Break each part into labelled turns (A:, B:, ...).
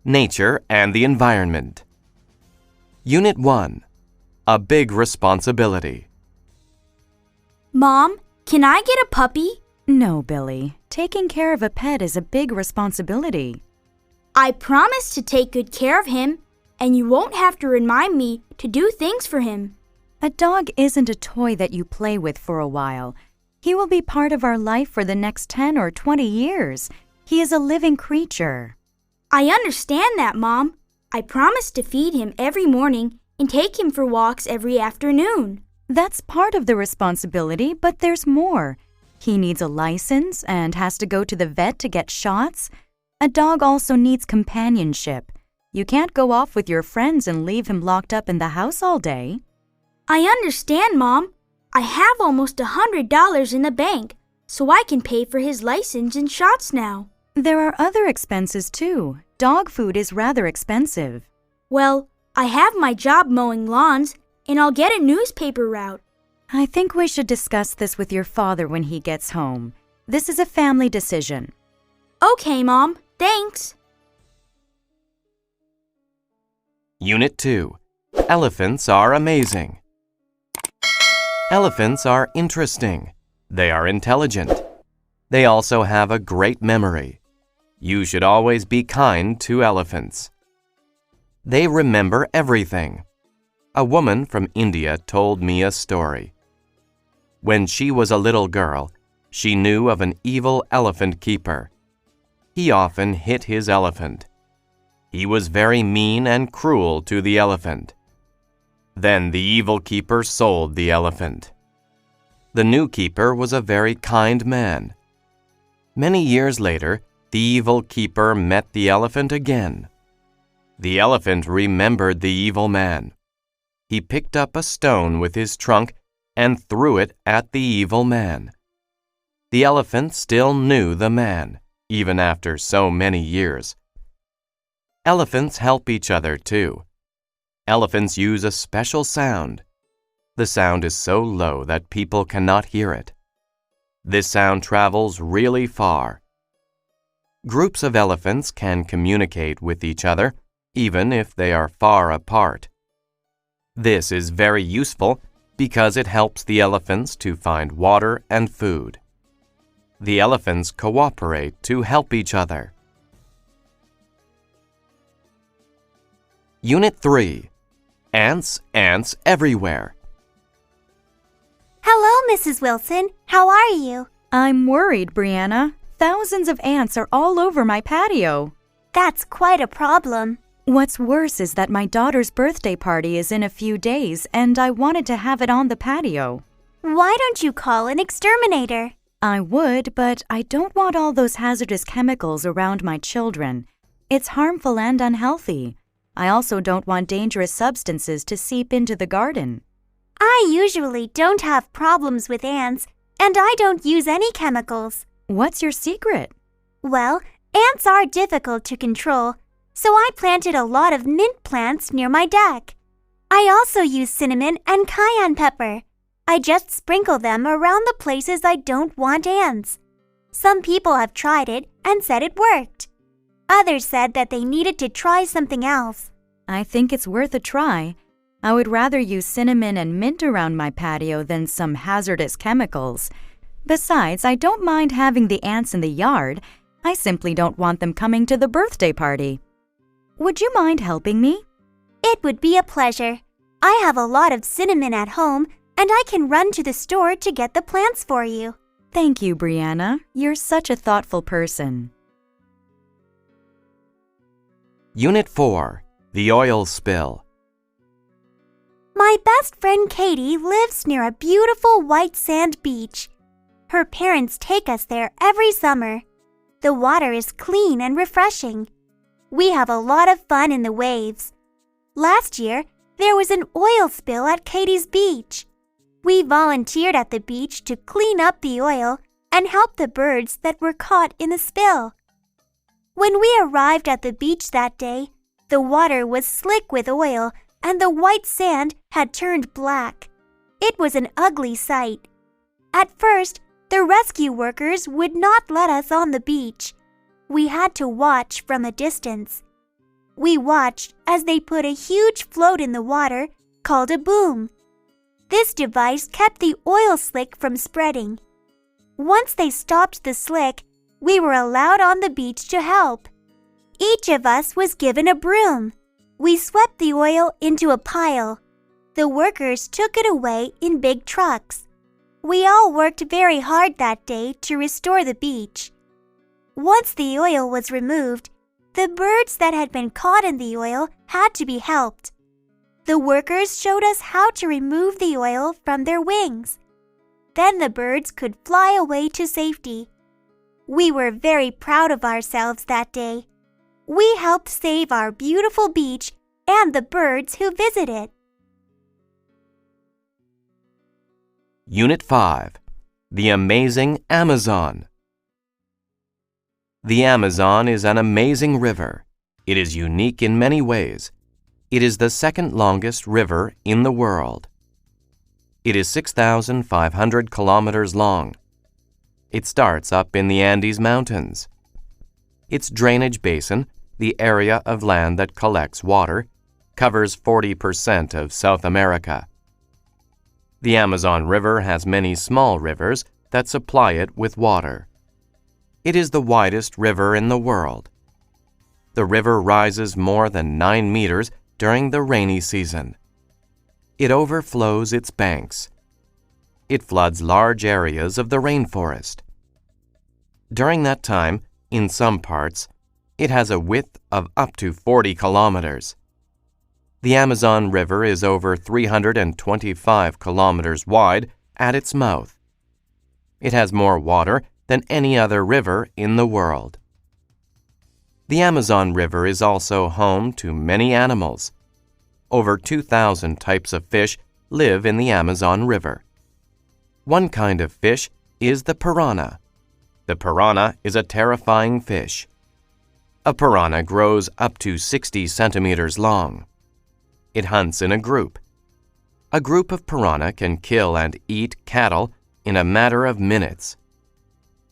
A: Nature and the Environment. Unit 1. A Big Responsibility.
B: Mom, can I get a puppy?
C: No, Billy. Taking care of a pet is a big responsibility.
B: I promise to take good care of him, and you won't have to remind me to do things for him.
C: A dog isn't a toy that you play with for a while. He will be part of our life for the next 10 or 20 years. He is a living creature.
B: I understand that, Mom. I promise to feed him every morning and take him for walks every afternoon.
C: That's part of the responsibility, but there's more. He needs a license and has to go to the vet to get shots. A dog also needs companionship. You can't go off with your friends and leave him locked up in the house all day.
B: I understand, Mom. I have almost $100 in the bank, so I can pay for his license and shots now.
C: There are other expenses too. Dog food is rather expensive.
B: Well, I have my job mowing lawns, and I'll get a newspaper route.
C: I think we should discuss this with your father when he gets home. This is a family decision.
B: Okay, Mom. Thanks.
A: Unit 2. Elephants are amazing. Elephants are interesting. They are intelligent. They also have a great memory. You should always be kind to elephants. They remember everything. A woman from India told me a story. When she was a little girl, she knew of an evil elephant keeper. He often hit his elephant. He was very mean and cruel to the elephant. Then the evil keeper sold the elephant. The new keeper was a very kind man. Many years later, the evil keeper met the elephant again. The elephant remembered the evil man. He picked up a stone with his trunk and threw it at the evil man. The elephant still knew the man, even after so many years. Elephants help each other too. Elephants use a special sound. The sound is so low that people cannot hear it. This sound travels really far. Groups of elephants can communicate with each other, even if they are far apart. This is very useful because it helps the elephants to find water and food. The elephants cooperate to help each other. Unit 3. Ants everywhere.
D: Hello, Mrs. Wilson. How are you?
C: I'm worried, Brianna. Thousands of ants are all over my patio.
D: That's quite a problem.
C: What's worse is that my daughter's birthday party is in a few days, and I wanted to have it on the patio.
D: Why don't you call an exterminator?
C: I would, but I don't want all those hazardous chemicals around my children. It's harmful and unhealthy. I also don't want dangerous substances to seep into the garden.
D: I usually don't have problems with ants, and I don't use any chemicals.
C: What's your secret?
D: Well, ants are difficult to control, so I planted a lot of mint plants near my deck. I also use cinnamon and cayenne pepper. I just sprinkle them around the places I don't want ants. Some people have tried it and said it worked. Others said that they needed to try something else.
C: I think it's worth a try. I would rather use cinnamon and mint around my patio than some hazardous chemicals. Besides, I don't mind having the ants in the yard. I simply don't want them coming to the birthday party. Would you mind helping me?
D: It would be a pleasure. I have a lot of cinnamon at home, and I can run to the store to get the plants for you.
C: Thank you, Brianna. You're such a thoughtful person.
A: Unit 4. The oil spill.
D: My best friend Katie lives near a beautiful white sand beach. Her parents take us there every summer. The water is clean and refreshing. We have a lot of fun in the waves. Last year, there was an oil spill at Katie's beach. We volunteered at the beach to clean up the oil and help the birds that were caught in the spill. When we arrived at the beach that day, the water was slick with oil and the white sand had turned black. It was an ugly sight. At first, the rescue workers would not let us on the beach. We had to watch from a distance. We watched as they put a huge float in the water called a boom. This device kept the oil slick from spreading. Once they stopped the slick, we were allowed on the beach to help. Each of us was given a broom. We swept the oil into a pile. The workers took it away in big trucks. We all worked very hard that day to restore the beach. Once the oil was removed, the birds that had been caught in the oil had to be helped. The workers showed us how to remove the oil from their wings. Then the birds could fly away to safety. We were very proud of ourselves that day. We helped save our beautiful beach and the birds who visit it.
A: Unit 5. The Amazing Amazon. The Amazon is an amazing river. It is unique in many ways. It is the second longest river in the world. It is 6,500 kilometers long. It starts up in the Andes Mountains. Its drainage basin, the area of land that collects water, covers 40% of South America. The Amazon River has many small rivers that supply it with water. It is the widest river in the world. The river rises more than 9 meters during the rainy season. It overflows its banks. It floods large areas of the rainforest. During that time, in some parts, it has a width of up to 40 kilometers. The Amazon River is over 325 kilometers wide at its mouth. It has more water than any other river in the world. The Amazon River is also home to many animals. Over 2,000 types of fish live in the Amazon River. One kind of fish is the piranha. The piranha is a terrifying fish. A piranha grows up to 60 centimeters long. It hunts in a group. A group of piranha can kill and eat cattle in a matter of minutes.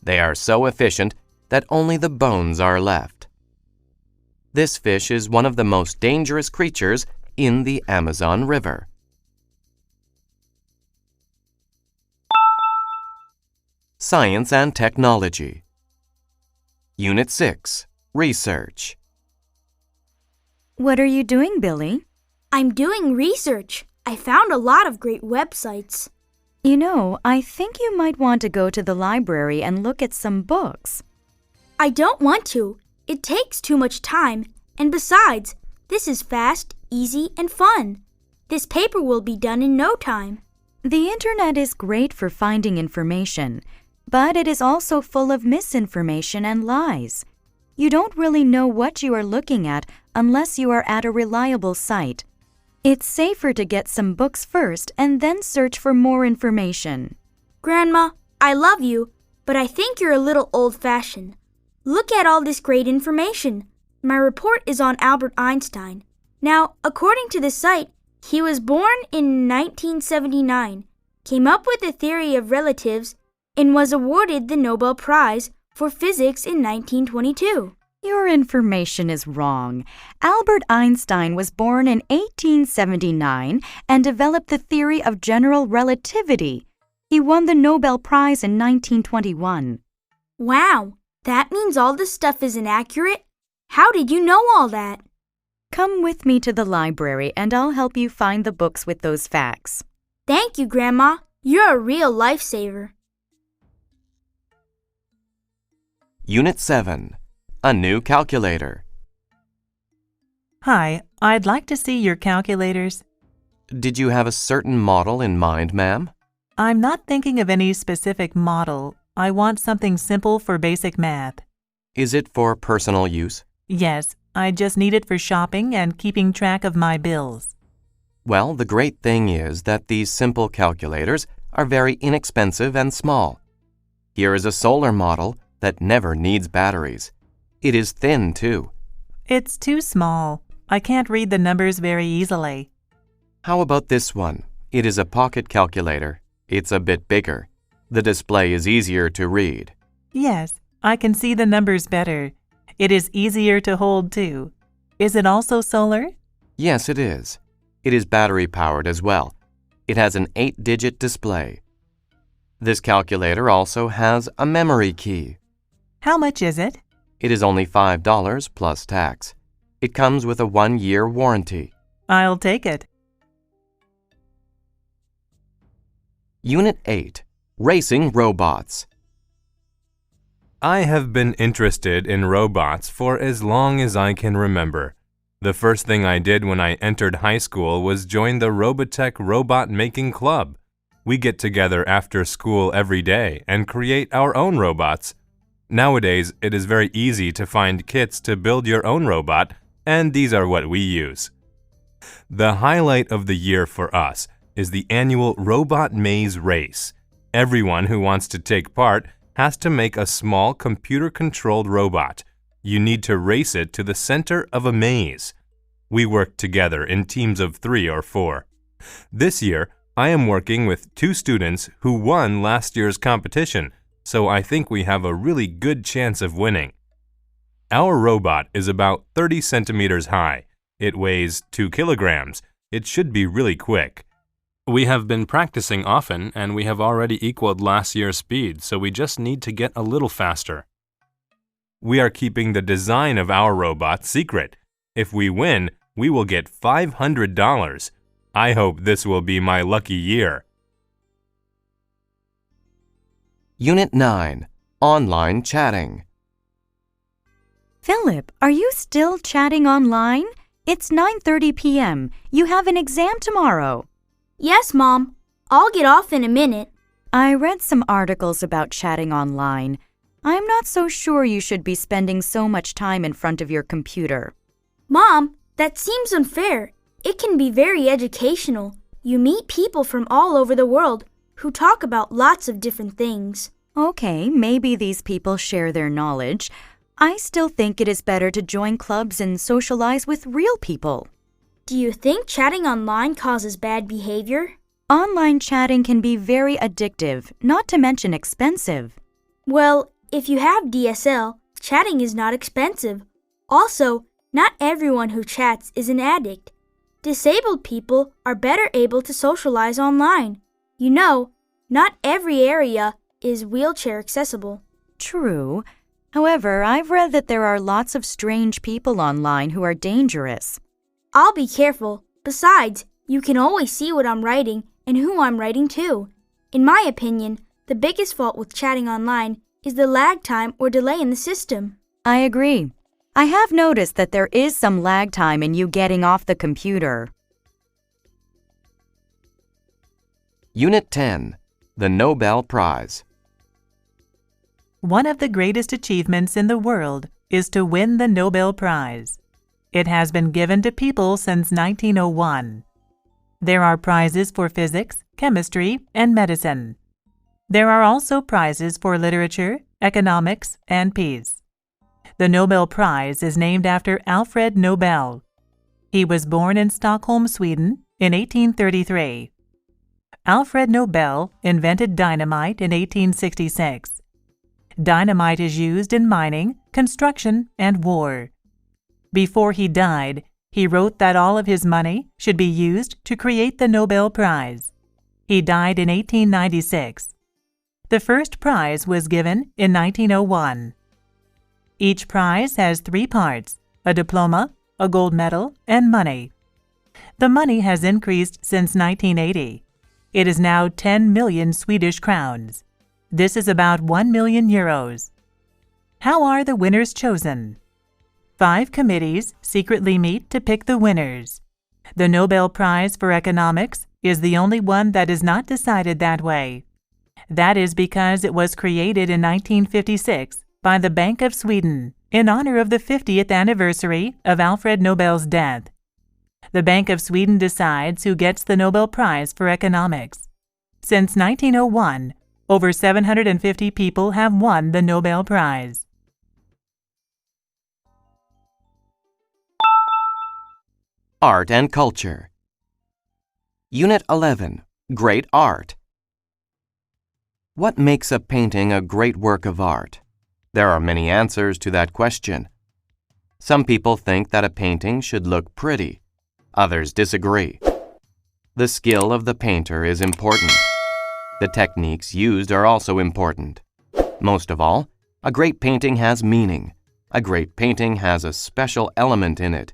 A: They are so efficient that only the bones are left. This fish is one of the most dangerous creatures in the Amazon River. Science and Technology. Unit 6. Research.
C: What are you doing, Billy?
B: I'm doing research. I found a lot of great websites.
C: You know, I think you might want to go to the library and look at some books.
B: I don't want to. It takes too much time. And besides, this is fast, easy, and fun. This paper will be done in no time.
C: The internet is great for finding information, but it is also full of misinformation and lies. You don't really know what you are looking at unless you are at a reliable site. It's safer to get some books first and then search for more information.
B: Grandma, I love you, but I think you're a little old-fashioned. Look at all this great information. My report is on Albert Einstein. Now, according to the site, he was born in 1979, came up with the theory of relatives, and was awarded the Nobel Prize for Physics in 1922.
C: Your information is wrong. Albert Einstein was born in 1879 and developed the theory of general relativity. He won the Nobel Prize in 1921.
B: Wow, that means all this stuff is inaccurate? How did you know all that?
C: Come with me to the library and I'll help you find the books with those facts.
B: Thank you, Grandma. You're a real lifesaver.
A: Unit 7. A new calculator.
E: Hi, I'd like to see your calculators.
A: Did you have a certain model in mind, ma'am?
E: I'm not thinking of any specific model. I want something simple for basic math.
A: Is it for personal use?
E: Yes, I just need it for shopping and keeping track of my bills.
A: Well, the great thing is that these simple calculators are very inexpensive and small. Here is a solar model that never needs batteries. It is thin, too.
E: It's too small. I can't read the numbers very easily.
A: How about this one? It is a pocket calculator. It's a bit bigger. The display is easier to read.
E: Yes, I can see the numbers better. It is easier to hold, too. Is it also solar?
A: Yes, it is. It is battery-powered as well. It has an 8-digit display. This calculator also has a memory key.
E: How much is it?
A: It is only $5 plus tax. It comes with a 1-year warranty.
E: I'll take it.
A: Unit 8. Racing Robots.
F: I have been interested in robots for as long as I can remember. The first thing I did when I entered high school was join the Robotech Robot Making Club. We get together after school every day and create our own robots. Nowadays, it is very easy to find kits to build your own robot, and these are what we use. The highlight of the year for us is the annual Robot Maze Race. Everyone who wants to take part has to make a small computer-controlled robot. You need to race it to the center of a maze. We work together in teams of 3 or 4. This year, I am working with 2 students who won last year's competition, so I think we have a really good chance of winning. Our robot is about 30 centimeters high. It weighs 2 kilograms. It should be really quick. We have been practicing often, and we have already equaled last year's speed, so we just need to get a little faster. We are keeping the design of our robot secret. If we win, we will get $500. I hope this will be my lucky year.
A: Unit 9. Online Chatting.
C: Philip, are you still chatting online? It's 9:30 p.m. You have an exam tomorrow.
B: Yes, Mom. I'll get off in a minute.
C: I read some articles about chatting online. I'm not so sure you should be spending so much time in front of your computer.
B: Mom, that seems unfair. It can be very educational. You meet people from all over the world who talk about lots of different things.
C: Okay, maybe these people share their knowledge. I still think it is better to join clubs and socialize with real people.
B: Do you think chatting online causes bad behavior?
C: Online chatting can be very addictive, not to mention expensive.
B: Well, if you have DSL, chatting is not expensive. Also, not everyone who chats is an addict. Disabled people are better able to socialize online. You know, not every area is wheelchair accessible.
C: True. However, I've read that there are lots of strange people online who are dangerous.
B: I'll be careful. Besides, you can always see what I'm writing and who I'm writing to. In my opinion, the biggest fault with chatting online is the lag time or delay in the system.
C: I agree. I have noticed that there is some lag time in you getting off the computer.
A: Unit 10. The Nobel Prize.
E: One of the greatest achievements in the world is to win the Nobel Prize. It has been given to people since 1901. There are prizes for physics, chemistry, and medicine. There are also prizes for literature, economics, and peace. The Nobel Prize is named after Alfred Nobel. He was born in Stockholm, Sweden, in 1833. Alfred Nobel invented dynamite in 1866. Dynamite is used in mining, construction, and war. Before he died, he wrote that all of his money should be used to create the Nobel Prize. He died in 1896. The first prize was given in 1901. Each prize has 3 parts: a diploma, a gold medal, and money. The money has increased since 1980. It is now 10 million Swedish crowns. This is about 1 million euros. How are the winners chosen? 5 committees secretly meet to pick the winners. The Nobel Prize for Economics is the only one that is not decided that way. That is because it was created in 1956 by the Bank of Sweden in honor of the 50th anniversary of Alfred Nobel's death. The Bank of Sweden decides who gets the Nobel Prize for Economics. Since 1901, over 750 people have won the Nobel Prize.
A: Art and Culture. Unit 11. Great Art. What makes a painting a great work of art? There are many answers to that question. Some people think that a painting should look pretty. Others disagree. The skill of the painter is important. The techniques used are also important. Most of all, a great painting has meaning. A great painting has a special element in it.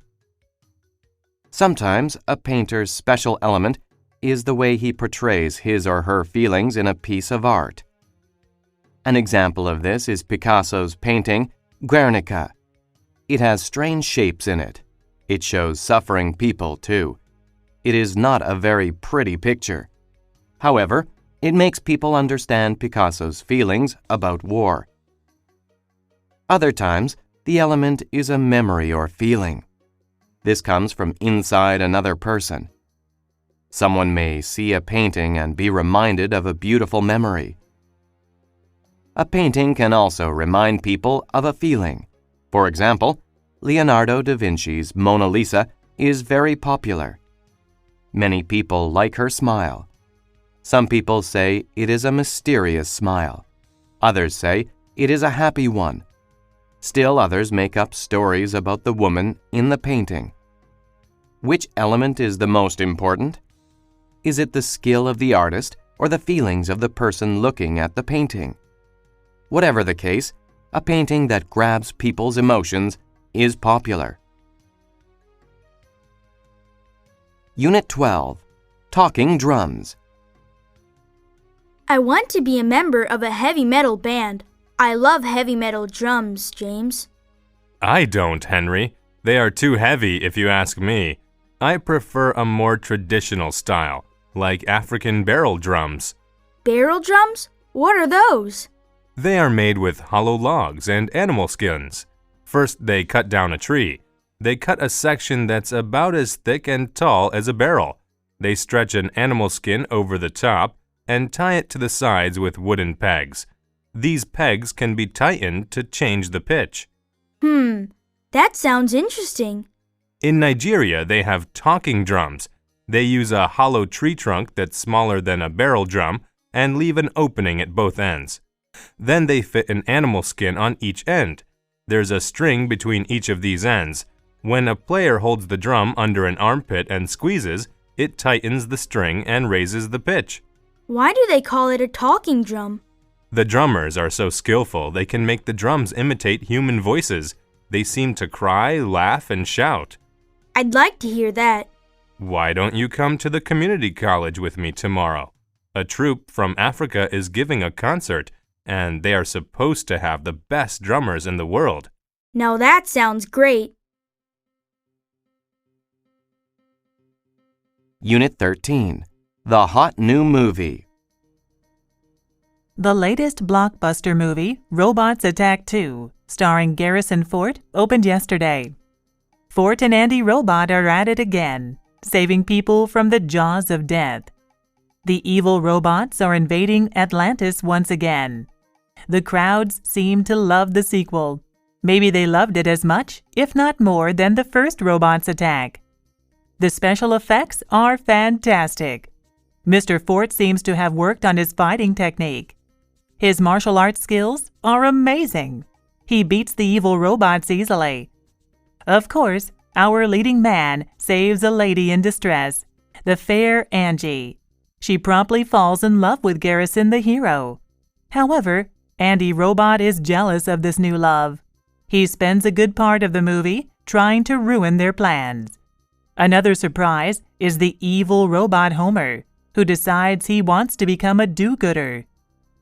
A: Sometimes a painter's special element is the way he portrays his or her feelings in a piece of art. An example of this is Picasso's painting, Guernica. It has strange shapes in it. It shows suffering people, too. It is not a very pretty picture. However, it makes people understand Picasso's feelings about war. Other times, the element is a memory or feeling. This comes from inside another person. Someone may see a painting and be reminded of a beautiful memory. A painting can also remind people of a feeling. For example, Leonardo da Vinci's Mona Lisa is very popular. Many people like her smile. Some people say it is a mysterious smile. Others say it is a happy one. Still others make up stories about the woman in the painting. Which element is the most important? Is it the skill of the artist or the feelings of the person looking at the painting? Whatever the case, a painting that grabs people's emotions is popular. Unit 12. Talking Drums.
B: I want to be a member of a heavy metal band. I love heavy metal drums, James.
F: I don't, Henry. They are too heavy if you ask me. I prefer a more traditional style, like African barrel drums.
B: Barrel drums? What are those?
F: They are made with hollow logs and animal skins. First, they cut down a tree. They cut a section that's about as thick and tall as a barrel. They stretch an animal skin over the top and tie it to the sides with wooden pegs. These pegs can be tightened to change the pitch.
B: That sounds interesting.
F: In Nigeria, they have talking drums. They use a hollow tree trunk that's smaller than a barrel drum and leave an opening at both ends. Then they fit an animal skin on each end. There's a string between each of these ends. When a player holds the drum under an armpit and squeezes, it tightens the string and raises the pitch.
B: Why do they call it a talking drum?
F: The drummers are so skillful they can make the drums imitate human voices. They seem to cry, laugh, and shout.
B: I'd like to hear that.
F: Why don't you come to the community college with me tomorrow? A troupe from Africa is giving a concert, and they are supposed to have the best drummers in the world.
B: Now that sounds great.
A: Unit 13. The Hot New Movie.
E: The latest blockbuster movie, Robots Attack 2, starring Garrison Fort, opened yesterday. Fort and Andy Robot are at it again, saving people from the jaws of death. The evil robots are invading Atlantis once again. The crowds seem to love the sequel. Maybe they loved it as much, if not more, than the first Robots Attack. The special effects are fantastic. Mr. Fort seems to have worked on his fighting technique. His martial arts skills are amazing. He beats the evil robots easily. Of course, our leading man saves a lady in distress, the fair Angie. She promptly falls in love with Garrison the hero. However, Andy Robot is jealous of this new love. He spends a good part of the movie trying to ruin their plans. Another surprise is the evil robot Homer, who decides he wants to become a do-gooder.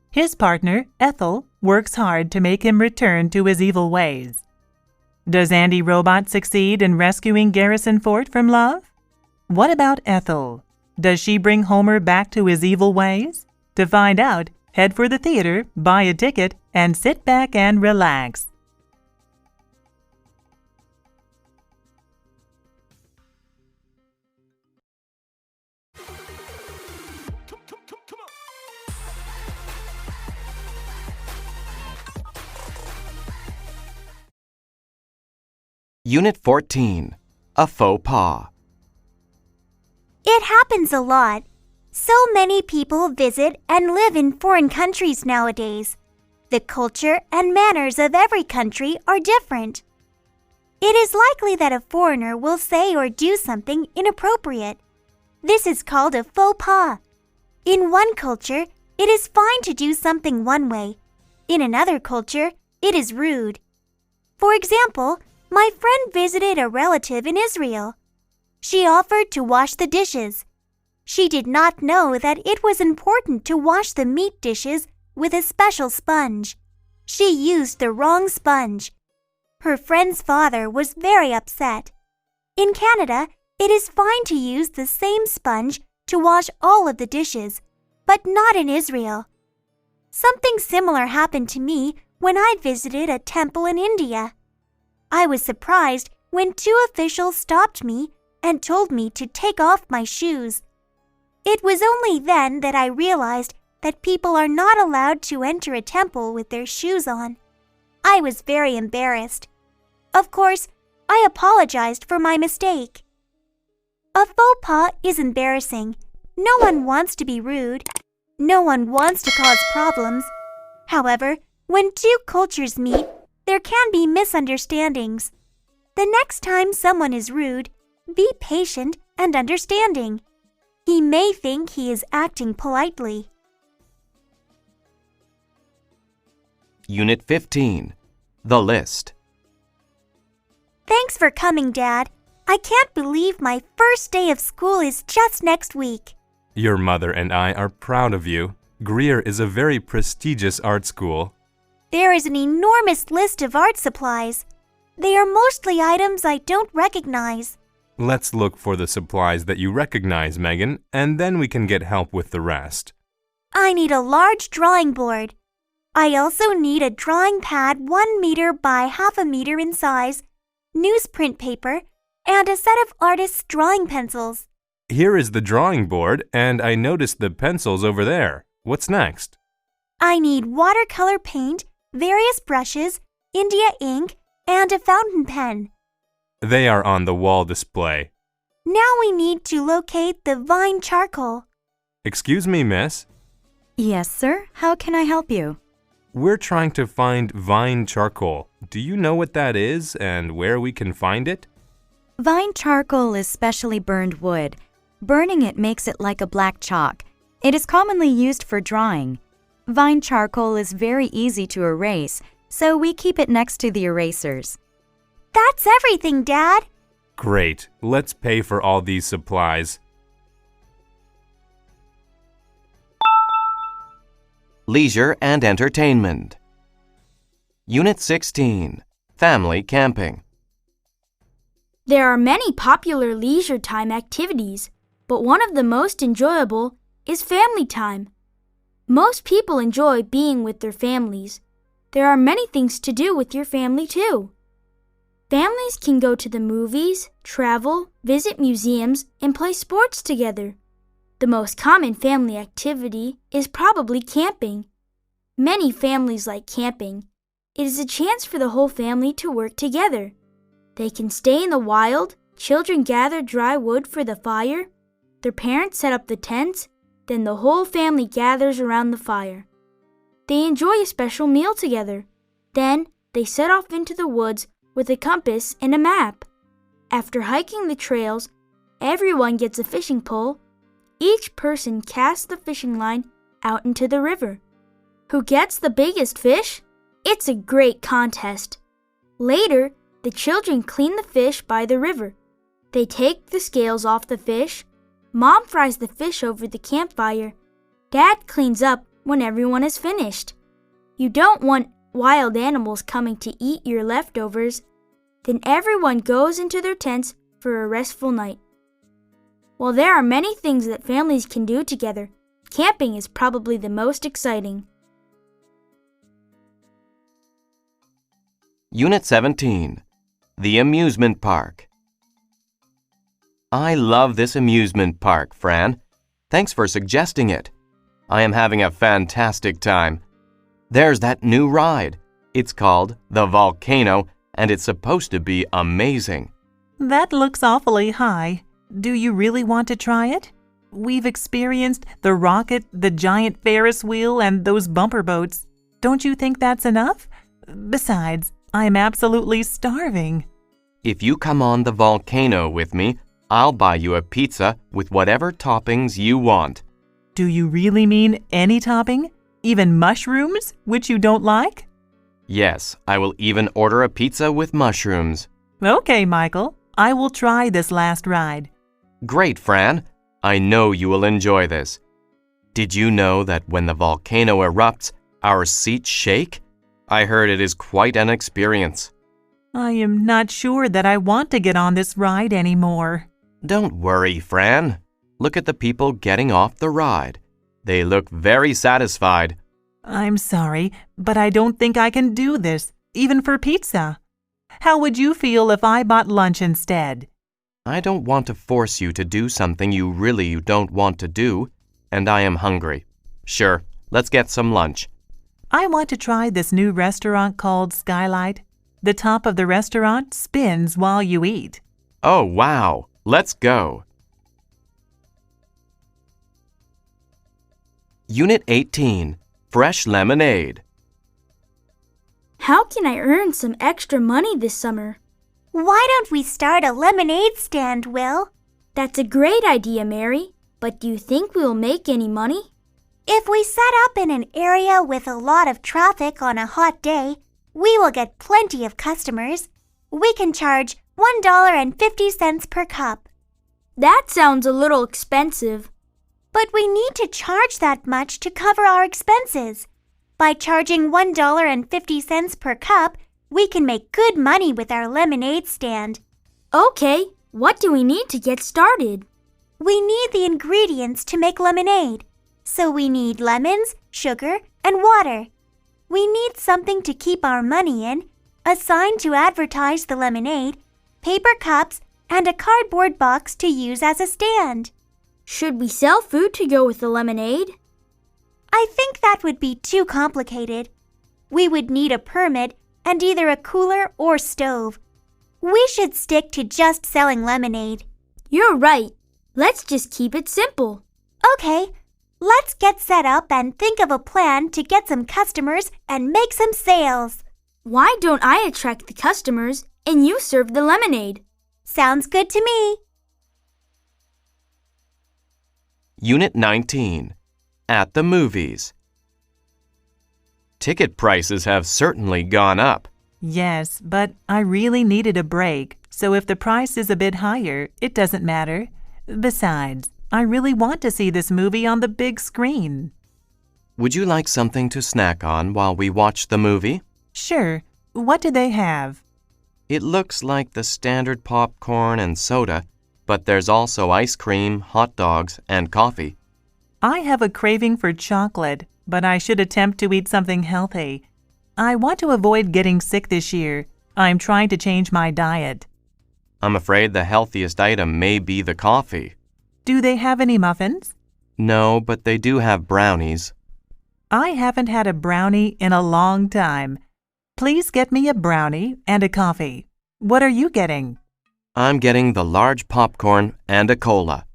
E: His partner, Ethel, works hard to make him return to his evil ways. Does Andy Robot succeed in rescuing Garrison Fort from love? What about Ethel? Does she bring Homer back to his evil ways? To find out, head for the theater, buy a ticket, and sit back and relax.
A: Unit 14. A Faux Pas.
D: It happens a lot. So many people visit and live in foreign countries nowadays. The culture and manners of every country are different. It is likely that a foreigner will say or do something inappropriate. This is called a faux pas. In one culture, it is fine to do something one way. In another culture, it is rude. For example, my friend visited a relative in Israel. She offered to wash the dishes. She did not know that it was important to wash the meat dishes with a special sponge. She used the wrong sponge. Her friend's father was very upset. In Canada, it is fine to use the same sponge to wash all of the dishes, but not in Israel. Something similar happened to me when I visited a temple in India. I was surprised when two officials stopped me and told me to take off my shoes. It was only then that I realized that people are not allowed to enter a temple with their shoes on. I was very embarrassed. Of course, I apologized for my mistake. A faux pas is embarrassing. No one wants to be rude. No one wants to cause problems. However, when two cultures meet, there can be misunderstandings. The next time someone is rude, be patient and understanding. He may think he is acting politely.
A: Unit 15. The List.
D: Thanks for coming, Dad. I can't believe my first day of school is just next week.
F: Your mother and I are proud of you. Greer is a very prestigious art school.
D: There is an enormous list of art supplies. They are mostly items I don't recognize.
F: Let's look for the supplies that you recognize, Megan, and then we can get help with the rest.
D: I need a large drawing board. I also need a drawing pad 1 meter by half a meter in size, newsprint paper, and a set of artist's drawing pencils.
F: Here is the drawing board, and I noticed the pencils over there. What's next?
D: I need watercolor paint, various brushes, India ink, and a fountain pen.
F: They are on the wall display.
D: Now we need to locate the vine charcoal.
F: Excuse me, miss.
C: Yes, sir. How can I help you?
F: We're trying to find vine charcoal. Do you know what that is and where we can find it?
C: Vine charcoal is specially burned wood. Burning it makes it like a black chalk. It is commonly used for drawing. Vine charcoal is very easy to erase, so we keep it next to the erasers.
D: That's everything, Dad.
F: Great. Let's pay for all these supplies.
A: Leisure and Entertainment. Unit 16. Family Camping.
B: There are many popular leisure time activities, but one of the most enjoyable is family time. Most people enjoy being with their families. There are many things to do with your family, too. Families can go to the movies, travel, visit museums, and play sports together. The most common family activity is probably camping. Many families like camping. It is a chance for the whole family to work together. They can stay in the wild, children gather dry wood for the fire, their parents set up the tents, then the whole family gathers around the fire. They enjoy a special meal together. Then they set off into the woods with a compass and a map. After hiking the trails, everyone gets a fishing pole. Each person casts the fishing line out into the river. Who gets the biggest fish? It's a great contest. Later, the children clean the fish by the river. They take the scales off the fish. Mom fries the fish over the campfire. Dad cleans up when everyone is finished. You don't want wild animals coming to eat your leftovers. Then everyone goes into their tents for a restful night. While there are many things that families can do together, camping is probably the most exciting.
A: Unit 17. The Amusement Park. I love this amusement park, Fran. Thanks for suggesting it. I am having a fantastic time. There's that new ride. It's called the Volcano, and it's supposed to be amazing.
E: That looks awfully high. Do you really want to try it? We've experienced the rocket, the giant Ferris wheel, and those bumper boats. Don't you think that's enough? Besides, I'm absolutely starving.
A: If you come on the volcano with me, I'll buy you a pizza with whatever toppings you want.
E: Do you really mean any topping? Even mushrooms, which you don't like?
A: Yes, I will even order a pizza with mushrooms.
E: Okay, Michael. I will try this last ride.
A: Great, Fran. I know you will enjoy this. Did you know that when the volcano erupts, our seats shake? I heard it is quite an experience.
E: I am not sure that I want to get on this ride anymore.
A: Don't worry, Fran. Look at the people getting off the ride. They look very satisfied.
E: I'm sorry, but I don't think I can do this, even for pizza. How would you feel if I bought lunch instead?
A: I don't want to force you to do something you really don't want to do, and I am hungry. Sure, let's get some lunch.
E: I want to try this new restaurant called Skylight. The top of the restaurant spins while you eat.
A: Oh, wow. Let's go. Unit 18, Fresh Lemonade.
B: How can I earn some extra money this summer?
D: Why don't we start a lemonade stand, Will?
B: That's a great idea, Mary. But do you think we'll make any money?
D: If we set up in an area with a lot of traffic on a hot day, we will get plenty of customers. We can charge $1.50 per cup.
B: That sounds a little expensive.
D: But we need to charge that much to cover our expenses. By charging $1.50 per cup, we can make good money with our lemonade stand.
B: Okay, what do we need to get started?
D: We need the ingredients to make lemonade. So we need lemons, sugar, and water. We need something to keep our money in, a sign to advertise the lemonade, paper cups, and a cardboard box to use as a stand.
B: Should we sell food to go with the lemonade?
D: I think that would be too complicated. We would need a permit and either a cooler or stove. We should stick to just selling lemonade.
B: You're right. Let's just keep it simple.
D: Okay, let's get set up and think of a plan to get some customers and make some sales.
B: Why don't I attract the customers and you serve the lemonade?
D: Sounds good to me.
A: Unit 19, At the Movies. Ticket prices have certainly gone up.
E: Yes, but I really needed a break, so if the price is a bit higher, it doesn't matter. Besides, I really want to see this movie on the big screen.
A: Would you like something to snack on while we watch the movie?
E: Sure. What do they have?
A: It looks like the standard popcorn and soda, but there's also ice cream, hot dogs, and coffee.
E: I have a craving for chocolate, but I should attempt to eat something healthy. I want to avoid getting sick this year. I'm trying to change my diet.
A: I'm afraid the healthiest item may be the coffee.
E: Do they have any muffins?
A: No, but they do have brownies.
E: I haven't had a brownie in a long time. Please get me a brownie and a coffee. What are you getting?
A: I'm getting the large popcorn and a cola.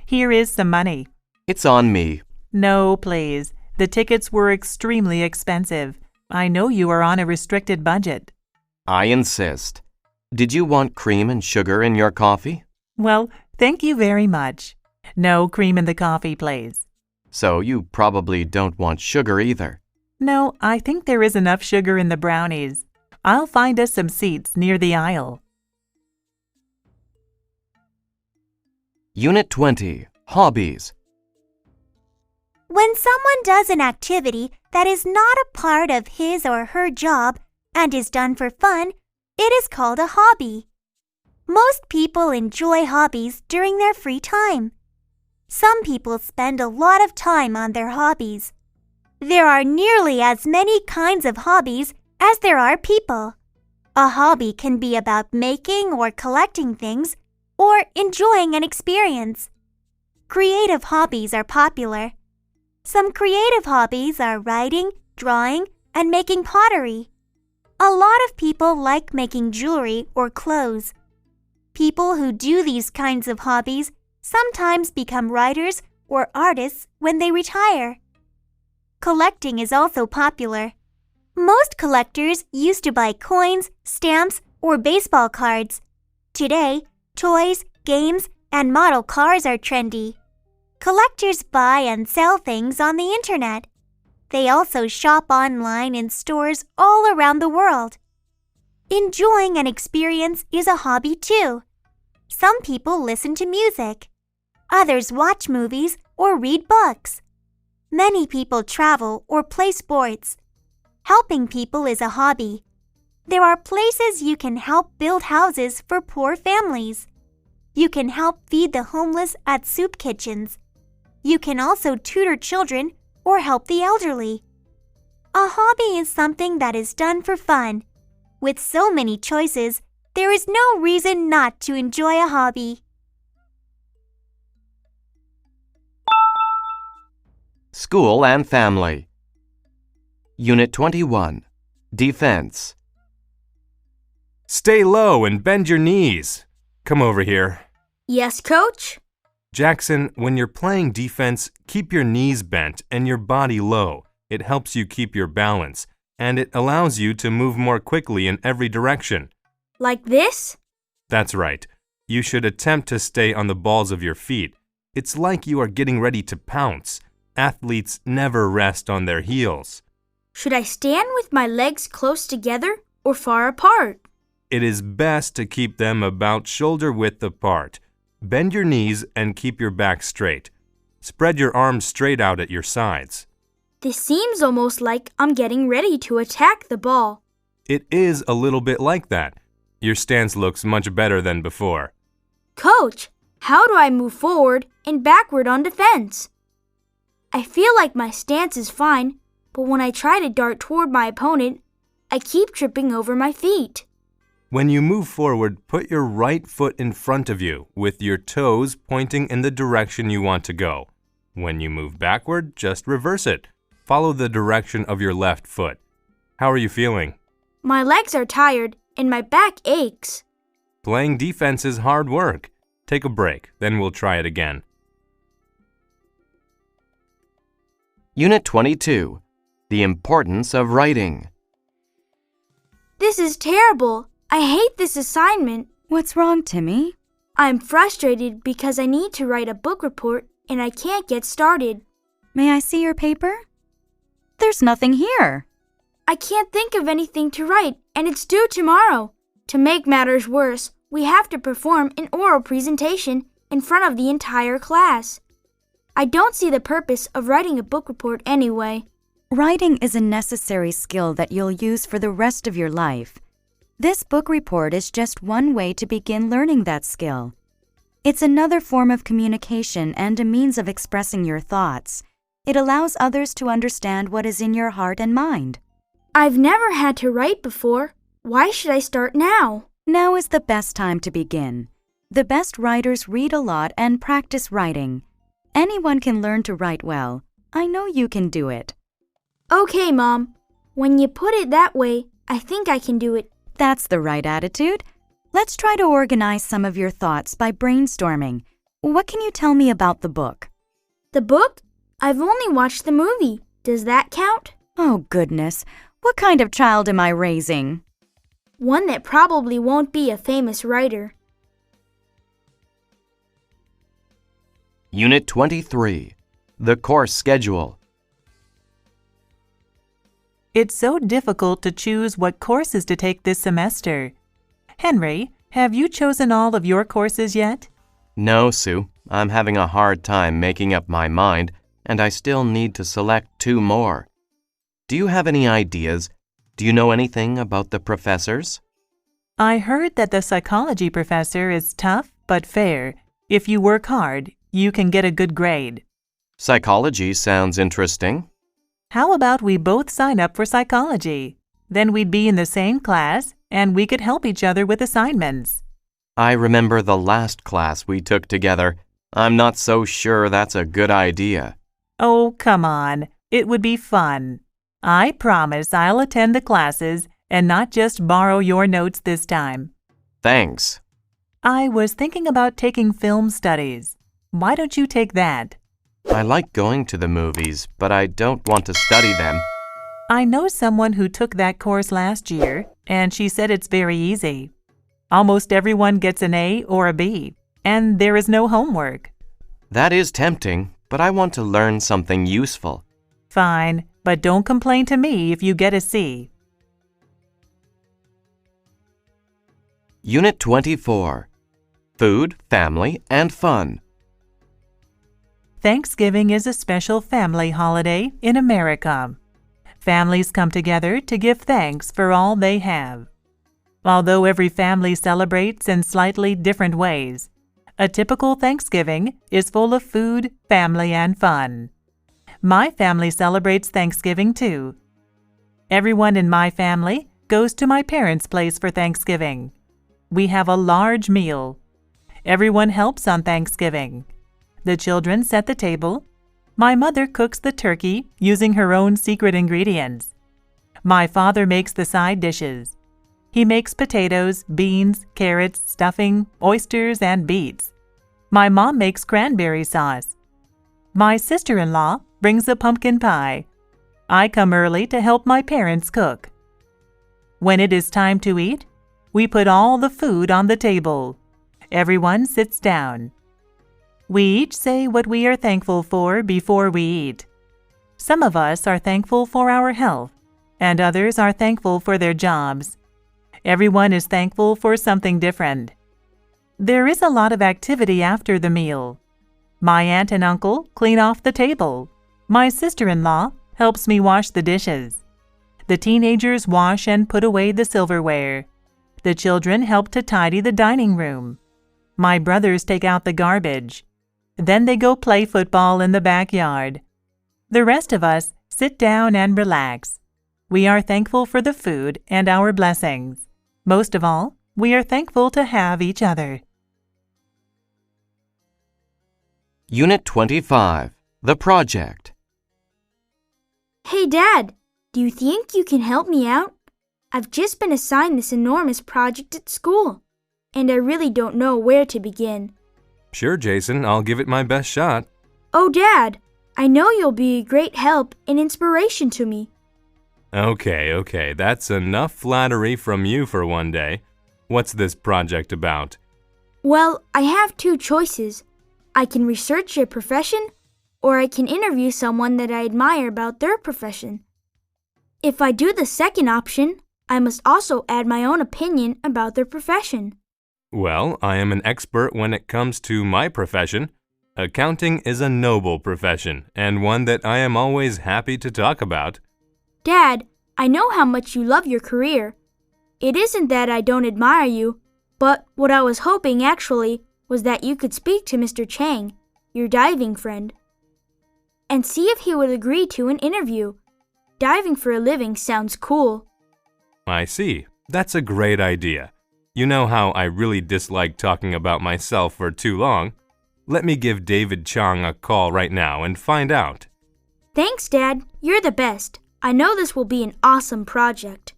E: Here is some money.
A: It's on me.
E: No, please. The tickets were extremely expensive. I know you are on a restricted budget.
A: I insist. Did you want cream and sugar in your coffee?
E: Well, thank you very much. No cream in the coffee, please.
A: So you probably don't want sugar either.
E: No, I think there is enough sugar in the brownies. I'll find us some seats near the aisle.
A: Unit 20, Hobbies.
D: When someone does an activity that is not a part of his or her job and is done for fun, it is called a hobby. Most people enjoy hobbies during their free time. Some people spend a lot of time on their hobbies. There are nearly as many kinds of hobbies as there are people. A hobby can be about making or collecting things or enjoying an experience. Creative hobbies are popular. Some creative hobbies are writing, drawing, and making pottery. A lot of people like making jewelry or clothes. People who do these kinds of hobbies sometimes become writers or artists when they retire. Collecting is also popular. Most collectors used to buy coins, stamps, or baseball cards. Today, toys, games, and model cars are trendy. Collectors buy and sell things on the internet. They also shop online in stores all around the world. Enjoying an experience is a hobby too. Some people listen to music. Others watch movies or read books. Many people travel or play sports. Helping people is a hobby. There are places you can help build houses for poor families. You can help feed the homeless at soup kitchens. You can also tutor children or help the elderly. A hobby is something that is done for fun. With so many choices, there is no reason not to enjoy a hobby.
A: School and Family. Unit 21. Defense.
F: Stay low and bend your knees. Come over here.
B: Yes, Coach?
F: Jackson, when you're playing defense, keep your knees bent and your body low. It helps you keep your balance, and it allows you to move more quickly in every direction.
B: Like this?
F: That's right. You should attempt to stay on the balls of your feet. It's like you are getting ready to pounce. Athletes never rest on their heels.
B: Should I stand with my legs close together or far apart?
F: It is best to keep them about shoulder width apart. Bend your knees and keep your back straight. Spread your arms straight out at your sides.
B: This seems almost like I'm getting ready to attack the ball.
F: It is a little bit like that. Your stance looks much better than before.
B: Coach, how do I move forward and backward on defense? I feel like my stance is fine, but when I try to dart toward my opponent, I keep tripping over my feet.
F: When you move forward, put your right foot in front of you, with your toes pointing in the direction you want to go. When you move backward, just reverse it. Follow the direction of your left foot. How are you feeling?
B: My legs are tired and my back aches.
F: Playing defense is hard work. Take a break, then we'll try it again.
A: Unit 22. The Importance of Writing.
B: This is terrible. I hate this assignment.
C: What's wrong, Timmy?
B: I'm frustrated because I need to write a book report and I can't get started.
C: May I see your paper? There's nothing here.
B: I can't think of anything to write and it's due tomorrow. To make matters worse, we have to perform an oral presentation in front of the entire class. I don't see the purpose of writing a book report anyway.
C: Writing is a necessary skill that you'll use for the rest of your life. This book report is just one way to begin learning that skill. It's another form of communication and a means of expressing your thoughts. It allows others to understand what is in your heart and mind.
B: I've never had to write before. Why should I start now?
C: Now is the best time to begin. The best writers read a lot and practice writing. Anyone can learn to write well. I know you can do it.
B: Okay, Mom. When you put it that way, I think I can do it.
C: That's the right attitude. Let's try to organize some of your thoughts by brainstorming. What can you tell me about the book?
B: The book? I've only watched the movie. Does that count?
C: Oh, goodness. What kind of child am I raising?
B: One that probably won't be a famous writer.
A: Unit 23. The Course Schedule.
E: It's so difficult to choose what courses to take this semester. Henry, have you chosen all of your courses yet?
A: No, Sue. I'm having a hard time making up my mind, and I still need to select 2 more. Do you have any ideas? Do you know anything about the professors?
E: I heard that the psychology professor is tough but fair. If you work hard, you can get a good grade.
A: Psychology sounds interesting.
E: How about we both sign up for psychology? Then we'd be in the same class, and we could help each other with assignments.
A: I remember the last class we took together. I'm not so sure that's a good idea.
E: Oh, come on. It would be fun. I promise I'll attend the classes and not just borrow your notes this time.
A: Thanks.
E: I was thinking about taking film studies. Why don't you take that?
A: I like going to the movies, but I don't want to study them.
E: I know someone who took that course last year, and she said it's very easy. Almost everyone gets an A or a B, and there is no homework.
A: That is tempting, but I want to learn something useful.
E: Fine, but don't complain to me if you get a C.
A: Unit 24. Food, Family, and Fun.
E: Thanksgiving is a special family holiday in America. Families come together to give thanks for all they have. Although every family celebrates in slightly different ways, a typical Thanksgiving is full of food, family, and fun. My family celebrates Thanksgiving too. Everyone in my family goes to my parents' place for Thanksgiving. We have a large meal. Everyone helps on Thanksgiving. The children set the table. My mother cooks the turkey using her own secret ingredients. My father makes the side dishes. He makes potatoes, beans, carrots, stuffing, oysters, and beets. My mom makes cranberry sauce. My sister-in-law brings a pumpkin pie. I come early to help my parents cook. When it is time to eat, we put all the food on the table. Everyone sits down. We each say what we are thankful for before we eat. Some of us are thankful for our health, and others are thankful for their jobs. Everyone is thankful for something different. There is a lot of activity after the meal. My aunt and uncle clean off the table. My sister-in-law helps me wash the dishes. The teenagers wash and put away the silverware. The children help to tidy the dining room. My brothers take out the garbage. Then they go play football in the backyard. The rest of us sit down and relax. We are thankful for the food and our blessings. Most of all, we are thankful to have each other.
A: Unit 25. The Project.
B: Hey, Dad, do you think you can help me out? I've just been assigned this enormous project at school, and I really don't know where to begin.
F: Sure, Jason, I'll give it my best shot.
B: Oh, Dad, I know you'll be a great help and inspiration to me.
F: Okay, that's enough flattery from you for one day. What's this project about?
B: Well, I have two choices. I can research a profession, or I can interview someone that I admire about their profession. If I do the second option, I must also add my own opinion about their profession.
F: Well, I am an expert when it comes to my profession. Accounting is a noble profession, and one that I am always happy to talk about.
B: Dad, I know how much you love your career. It isn't that I don't admire you, but what I was hoping actually was that you could speak to Mr. Chang, your diving friend, and see if he would agree to an interview. Diving for a living sounds cool.
F: I see. That's a great idea. You know how I really dislike talking about myself for too long. Let me give David Chang a call right now and find out.
B: Thanks, Dad. You're the best. I know this will be an awesome project.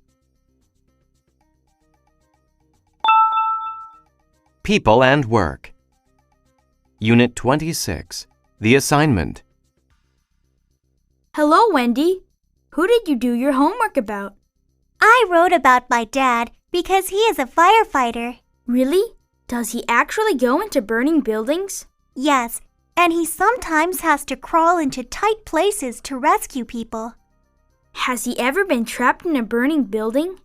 A: People and Work. Unit 26. The Assignment.
B: Hello, Wendy. Who did you do your homework about?
D: I wrote about my dad because he is a firefighter.
B: Really? Does he actually go into burning buildings?
D: Yes, and he sometimes has to crawl into tight places to rescue people.
B: Has he ever been trapped in a burning building?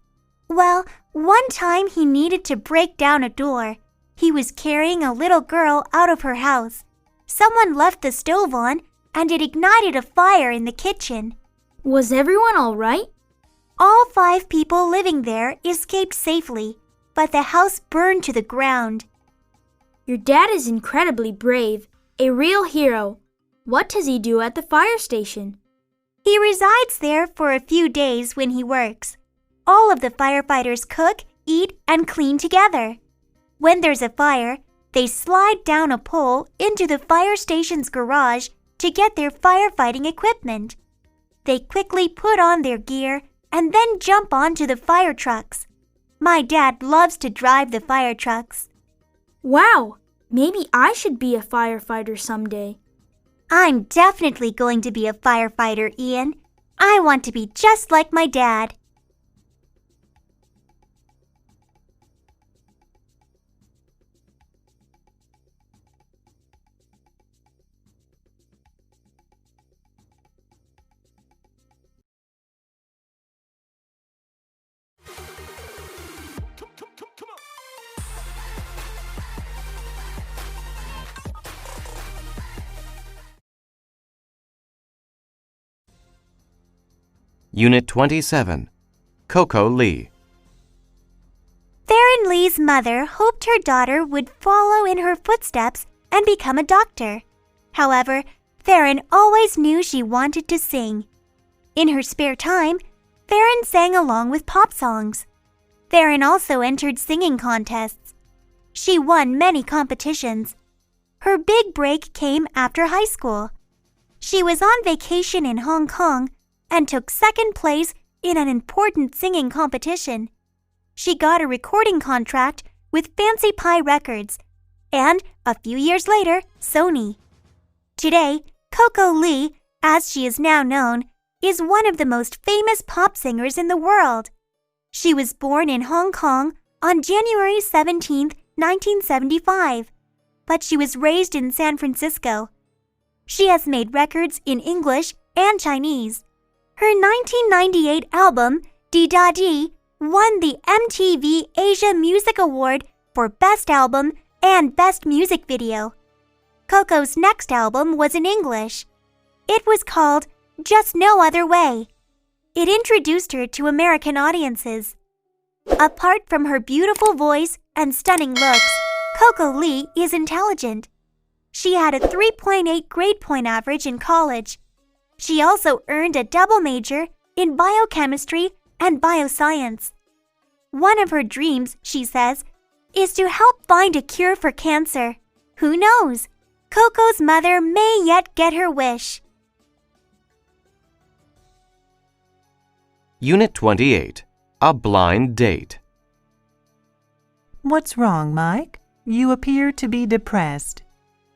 D: Well, one time he needed to break down a door. He was carrying a little girl out of her house. Someone left the stove on, and it ignited a fire in the kitchen.
B: Was everyone all right?
D: All 5 people living there escaped safely, but the house burned to the ground.
B: Your dad is incredibly brave, a real hero. What does he do at the fire station?
D: He resides there for a few days when he works. All of the firefighters cook, eat, and clean together. When there's a fire, they slide down a pole into the fire station's garage to get their firefighting equipment. They quickly put on their gear and then jump onto the fire trucks. My dad loves to drive the fire trucks.
B: Wow, maybe I should be a firefighter someday.
D: I'm definitely going to be a firefighter, Ian. I want to be just like my dad.
A: Unit 27. Coco Lee.
D: Theron Lee's mother hoped her daughter would follow in her footsteps and become a doctor. However, Theron always knew she wanted to sing. In her spare time, Theron sang along with pop songs. Theron also entered singing contests. She won many competitions. Her big break came after high school. She was on vacation in Hong Kong and took second place in an important singing competition. She got a recording contract with Fancy Pie Records and, a few years later, Sony. Today, Coco Lee, as she is now known, is one of the most famous pop singers in the world. She was born in Hong Kong on January 17, 1975, but she was raised in San Francisco. She has made records in English and Chinese. Her 1998 album, Di Da Di, won the MTV Asia Music Award for Best Album and Best Music Video. Coco's next album was in English. It was called Just No Other Way. It introduced her to American audiences. Apart from her beautiful voice and stunning looks, Coco Lee is intelligent. She had a 3.8 grade point average in college. She also earned a double major in biochemistry and bioscience. One of her dreams, she says, is to help find a cure for cancer. Who knows? Coco's mother may yet get her wish.
A: Unit 28. A blind date.
E: What's wrong, Mike? You appear to be depressed.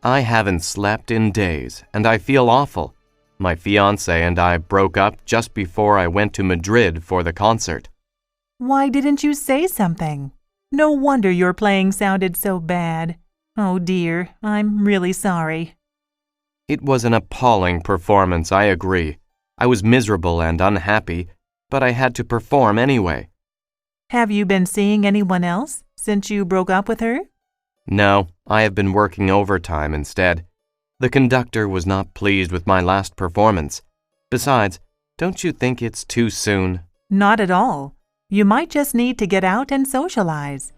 A: I haven't slept in days, and I feel awful. My fiancé and I broke up just before I went to Madrid for the concert.
E: Why didn't you say something? No wonder your playing sounded so bad. Oh dear, I'm really sorry.
A: It was an appalling performance, I agree. I was miserable and unhappy, but I had to perform anyway.
E: Have you been seeing anyone else since you broke up with her?
A: No, I have been working overtime instead. The conductor was not pleased with my last performance. Besides, don't you think it's too soon?
E: Not at all. You might just need to get out and socialize.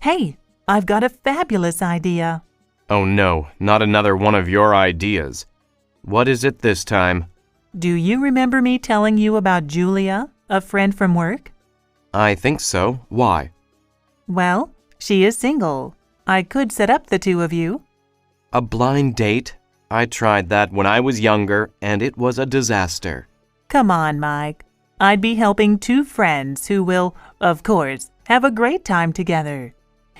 E: Hey, I've got a fabulous idea.
A: Oh no, not another one of your ideas. What is it this time?
E: Do you remember me telling you about Julia, a friend from work?
A: I think so. Why?
E: Well, she is single. I could set up the two of you.
A: A blind date? I tried that when I was younger, and it was a disaster.
E: Come on, Mike. I'd be helping two friends who will, of course, have a great time together.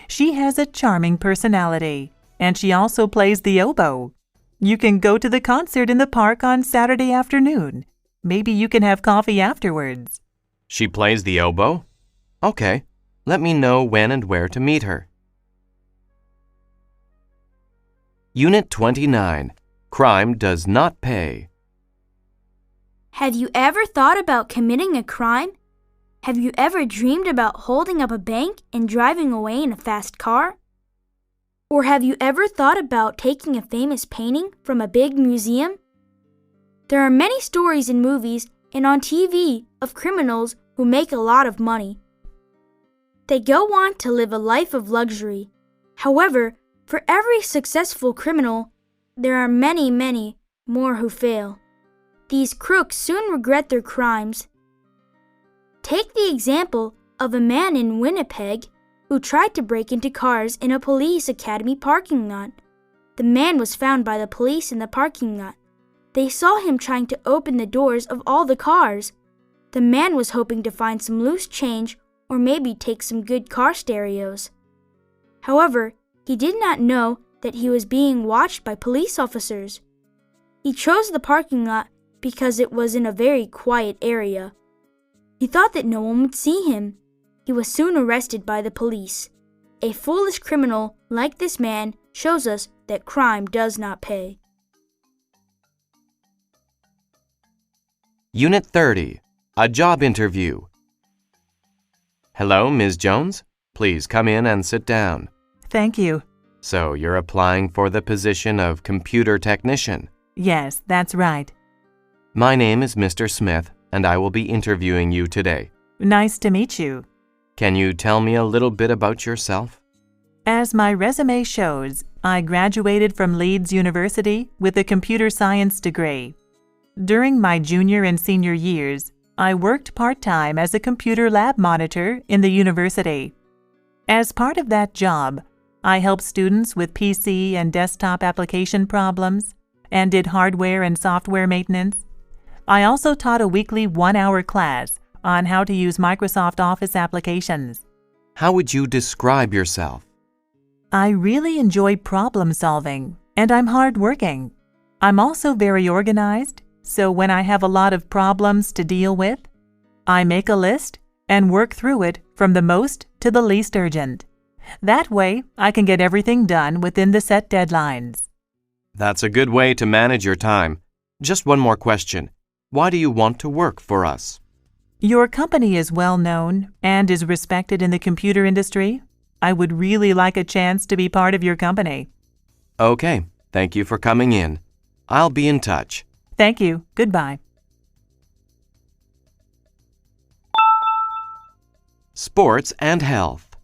E: She has a charming personality, and she also plays the oboe. You can go to the concert in the park on Saturday afternoon. Maybe you can have coffee afterwards.
A: She plays the oboe? Okay. Let me know when and where to meet her. Unit 29. Crime does not pay.
B: Have you ever thought about committing a crime? Have you ever dreamed about holding up a bank and driving away in a fast car? Or have you ever thought about taking a famous painting from a big museum? There are many stories in movies and on TV of criminals who make a lot of money. They go on to live a life of luxury. However, for every successful criminal, there are many, many more who fail. These crooks soon regret their crimes. Take the example of a man in Winnipeg who tried to break into cars in a police academy parking lot. The man was found by the police in the parking lot. They saw him trying to open the doors of all the cars. The man was hoping to find some loose change or maybe take some good car stereos. However, he did not know that he was being watched by police officers. He chose the parking lot because it was in a very quiet area. He thought that no one would see him. He was soon arrested by the police. A foolish criminal like this man shows us that crime does not pay.
A: Unit 30. A job interview. Hello, Ms. Jones. Please come in and sit down.
E: Thank you.
A: So you're applying for the position of computer technician?
E: Yes, that's right.
A: My name is Mr. Smith, and I will be interviewing you today.
E: Nice to meet you.
A: Can you tell me a little bit about yourself?
E: As my resume shows, I graduated from Leeds University with a computer science degree. During my junior and senior years, I worked part-time as a computer lab monitor in the university. As part of that job, I helped students with PC and desktop application problems and did hardware and software maintenance. I also taught a weekly 1-hour class on how to use Microsoft Office applications.
A: How would you describe yourself?
E: I really enjoy problem solving, and I'm hardworking. I'm also very organized, so when I have a lot of problems to deal with, I make a list and work through it from the most to the least urgent. That way, I can get everything done within the set deadlines.
A: That's a good way to manage your time. Just one more question. Why do you want to work for us?
E: Your company is well known and is respected in the computer industry. I would really like a chance to be part of your company.
A: Okay, thank you for coming in. I'll be in touch.
E: Thank you. Goodbye.
A: Sports and Health.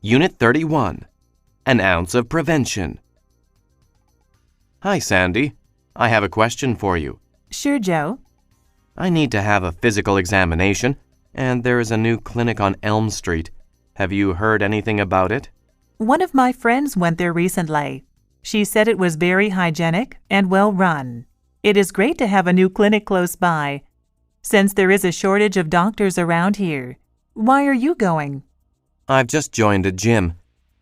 A: Unit 31. An ounce of prevention. Hi, Sandy. I have a question for you.
E: Sure, Joe.
A: I need to have a physical examination, and there is a new clinic on Elm Street. Have you heard anything about it?
E: One of my friends went there recently. She said it was very hygienic and well run. It is great to have a new clinic close by. Since there is a shortage of doctors around here, why are you going?
A: I've just joined a gym.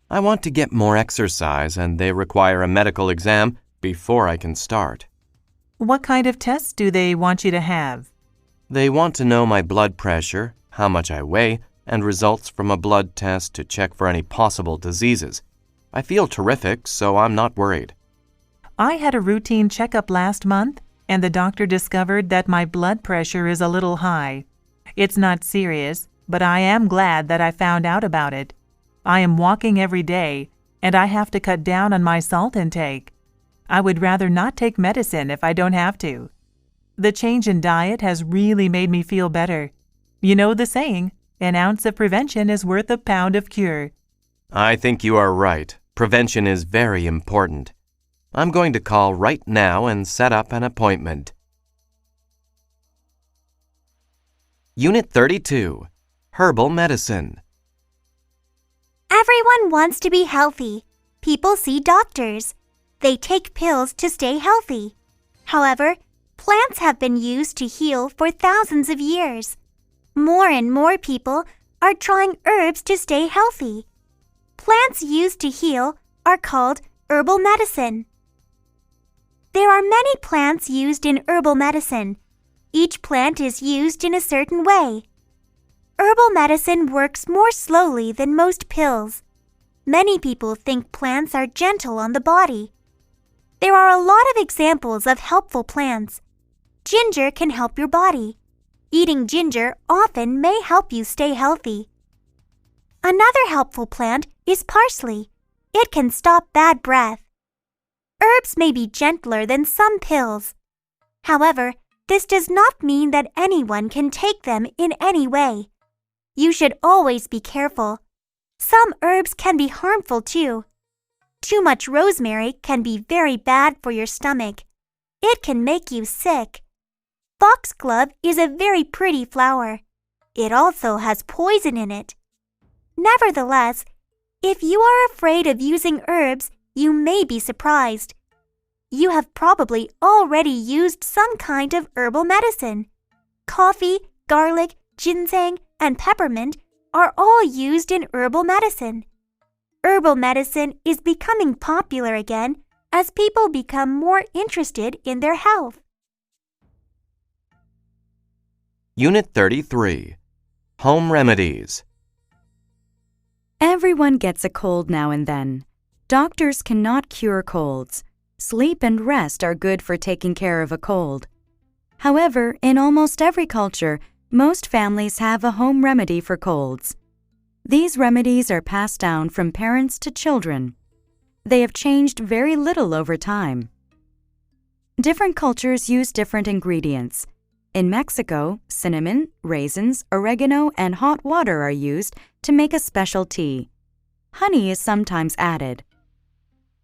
A: I want to get more exercise, and they require a medical exam before I can start.
E: What kind of tests do they want you to have?
A: They want to know my blood pressure, how much I weigh, and results from a blood test to check for any possible diseases. I feel terrific, so I'm not worried.
E: I had a routine checkup last month, and the doctor discovered that my blood pressure is a little high. It's not serious, but I am glad that I found out about it. I am walking every day, and I have to cut down on my salt intake. I would rather not take medicine if I don't have to. The change in diet has really made me feel better. You know the saying, an ounce of prevention is worth a pound of cure.
A: I think you are right. Prevention is very important. I'm going to call right now and set up an appointment. Unit 32. Herbal Medicine.
D: Everyone wants to be healthy. People see doctors. They take pills to stay healthy. However, plants have been used to heal for thousands of years. More and more people are trying herbs to stay healthy. Plants used to heal are called herbal medicine. There are many plants used in herbal medicine. Each plant is used in a certain way. Herbal medicine works more slowly than most pills. Many people think plants are gentle on the body. There are a lot of examples of helpful plants. Ginger can help your body. Eating ginger often may help you stay healthy. Another helpful plant is parsley. It can stop bad breath. Herbs may be gentler than some pills. However, this does not mean that anyone can take them in any way. You should always be careful. Some herbs can be harmful too. Too much rosemary can be very bad for your stomach. It can make you sick. Foxglove is a very pretty flower. It also has poison in it. Nevertheless, if you are afraid of using herbs, you may be surprised. You have probably already used some kind of herbal medicine. Coffee, garlic, ginseng, and peppermint are all used in herbal medicine. Herbal medicine is becoming popular again as people become more interested in their health.
A: Unit 33. Home Remedies.
C: Everyone gets a cold now and then. Doctors cannot cure colds. Sleep and rest are good for taking care of a cold. However, in almost every culture, most families have a home remedy for colds. These remedies are passed down from parents to children. They have changed very little over time. Different cultures use different ingredients. In Mexico, cinnamon, raisins, oregano, and hot water are used to make a special tea. Honey is sometimes added.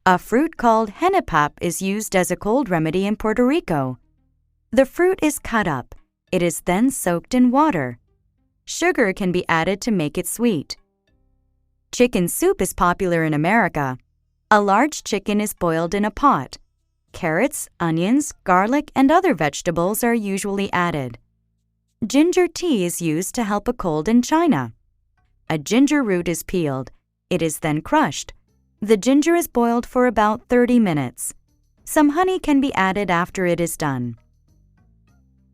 C: A fruit called henipap is used as a cold remedy in Puerto Rico. The fruit is cut up. It is then soaked in water. Sugar can be added to make it sweet. Chicken soup is popular in America. A large chicken is boiled in a pot. Carrots, onions, garlic, and other vegetables are usually added. Ginger tea is used to help a cold in China. A ginger root is peeled. It is then crushed. The ginger is boiled for about 30 minutes. Some honey can be added after it is done.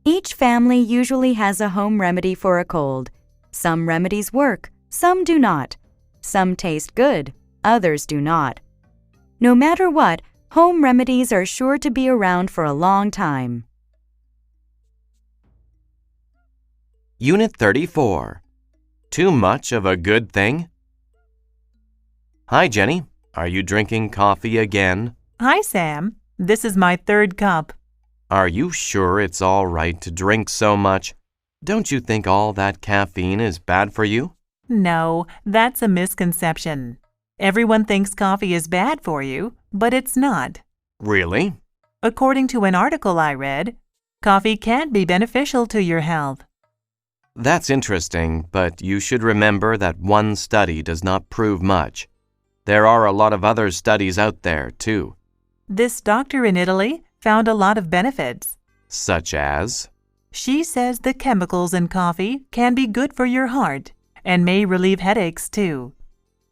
C: Each family usually has a home remedy for a cold. Some remedies work, some do not. Some taste good, others do not. No matter what, home remedies are sure to be around for a long time.
A: Unit 34. Too much of a good thing? Hi, Jenny. Are you drinking coffee again?
E: Hi, Sam. This is my third cup.
A: Are you sure it's all right to drink so much? Don't you think all that caffeine is bad for you?
E: No, that's a misconception. Everyone thinks coffee is bad for you, but it's not.
A: Really?
E: According to an article I read, coffee can be beneficial to your health.
A: That's interesting, but you should remember that one study does not prove much. There are a lot of other studies out there, too.
E: This doctor in Italy found a lot of benefits.
A: Such as?
E: She says the chemicals in coffee can be good for your heart and may relieve headaches, too.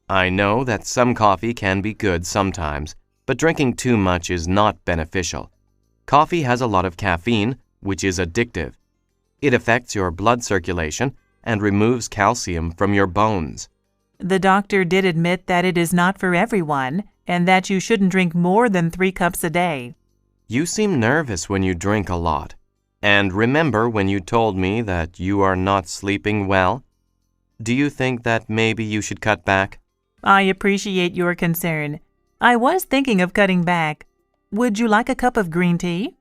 A: I know that some coffee can be good sometimes, but drinking too much is not beneficial. Coffee has a lot of caffeine, which is addictive. It affects your blood circulation and removes calcium from your bones.
E: The doctor did admit that it is not for everyone and that you shouldn't drink more than 3 cups a day.
A: You seem nervous when you drink a lot. And remember when you told me that you are not sleeping well? Do you think that maybe you should cut back?
E: I appreciate your concern. I was thinking of cutting back. Would you like a cup of green tea?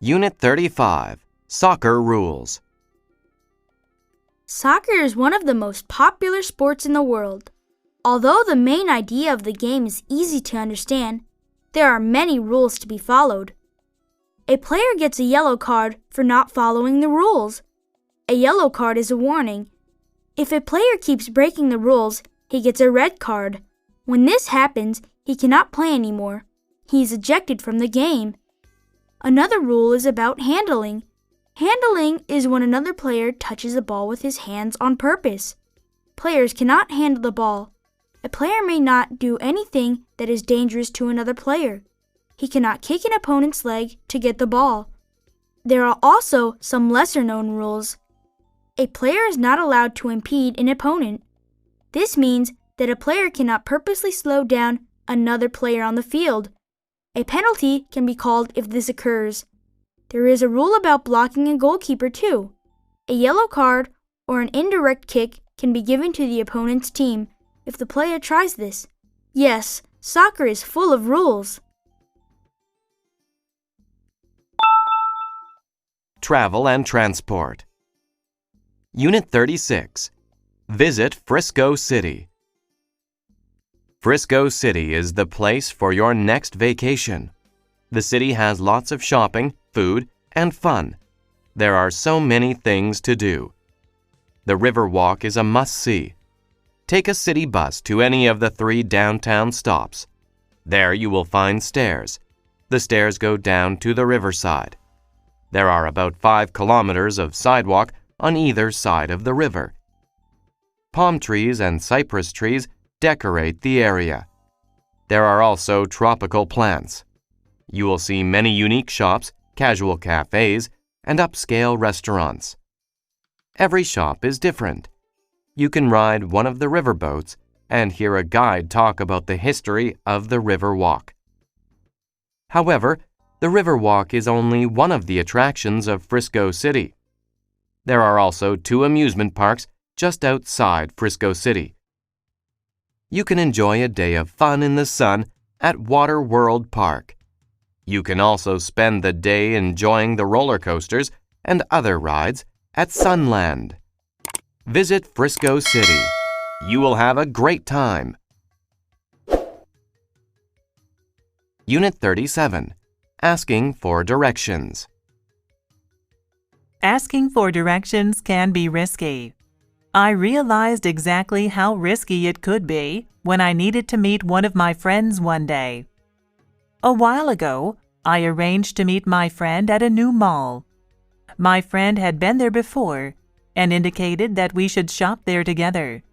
A: Unit 35. Soccer Rules.
B: Soccer is one of the most popular sports in the world. Although the main idea of the game is easy to understand, there are many rules to be followed. A player gets a yellow card for not following the rules. A yellow card is a warning. If a player keeps breaking the rules, he gets a red card. When this happens, he cannot play anymore. He is ejected from the game. Another rule is about handling. Handling is when another player touches the ball with his hands on purpose. Players cannot handle the ball. A player may not do anything that is dangerous to another player. He cannot kick an opponent's leg to get the ball. There are also some lesser-known rules. A player is not allowed to impede an opponent. This means that a player cannot purposely slow down another player on the field. A penalty can be called if this occurs. There is a rule about blocking a goalkeeper too. A yellow card or an indirect kick can be given to the opponent's team if the player tries this. Yes, soccer is full of rules.
A: Travel and Transport. Unit 36. Visit Frisco City. Frisco City is the place for your next vacation. The city has lots of shopping, food, and fun. There are so many things to do. The Riverwalk is a must-see. Take a city bus to any of the 3 downtown stops. There you will find stairs. The stairs go down to the riverside. There are about 5 kilometers of sidewalk on either side of the river. Palm trees and cypress trees decorate the area. There are also tropical plants. You will see many unique shops, casual cafes, and upscale restaurants. Every shop is different. You can ride one of the riverboats and hear a guide talk about the history of the Riverwalk. However, the Riverwalk is only one of the attractions of Frisco City. There are also 2 amusement parks just outside Frisco City. You can enjoy a day of fun in the sun at Water World Park. You can also spend the day enjoying the roller coasters and other rides at Sunland. Visit Frisco City. You will have a great time. Unit 37. Asking for directions.
E: Asking for directions can be risky. I realized exactly how risky it could be when I needed to meet one of my friends one day. A while ago, I arranged to meet my friend at a new mall. My friend had been there before and indicated that we should shop there together.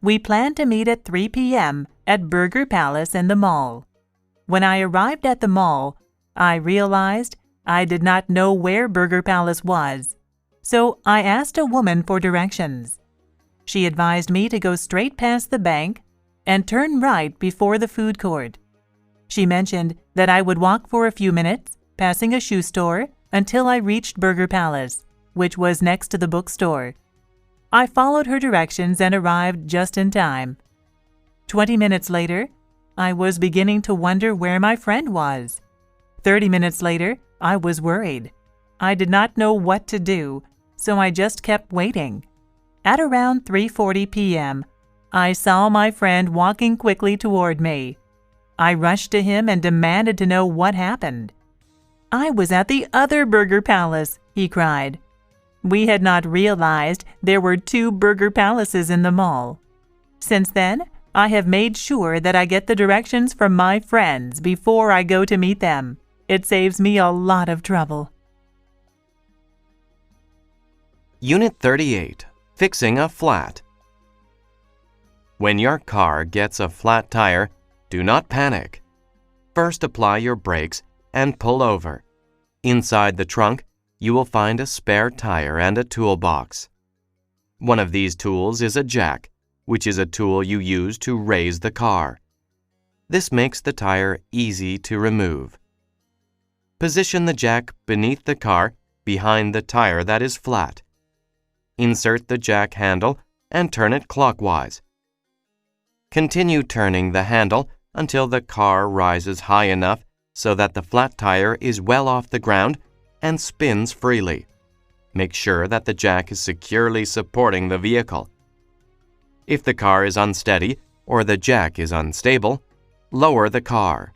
E: We planned to meet at 3 p.m. at Burger Palace in the mall. When I arrived at the mall, I realized I did not know where Burger Palace was, so I asked a woman for directions. She advised me to go straight past the bank and turn right before the food court. She mentioned that I would walk for a few minutes, passing a shoe store, until I reached Burger Palace, which was next to the bookstore. I followed her directions and arrived just in time. 20 minutes later, I was beginning to wonder where my friend was. 30 minutes later, I was worried. I did not know what to do, so I just kept waiting. At around 3:40 p.m., I saw my friend walking quickly toward me. I rushed to him and demanded to know what happened. "I was at the other Burger Palace," he cried. We had not realized there were 2 Burger Palaces in the mall. Since then, I have made sure that I get the directions from my friends before I go to meet them. It saves me a lot of trouble.
A: Unit 38. Fixing a flat. When your car gets a flat tire, do not panic. First, apply your brakes and pull over. Inside the trunk, you will find a spare tire and a toolbox. One of these tools is a jack, which is a tool you use to raise the car. This makes the tire easy to remove. Position the jack beneath the car, behind the tire that is flat. Insert the jack handle and turn it clockwise. Continue turning the handle until the car rises high enough so that the flat tire is well off the ground and spins freely. Make sure that the jack is securely supporting the vehicle. If the car is unsteady or the jack is unstable, lower the car.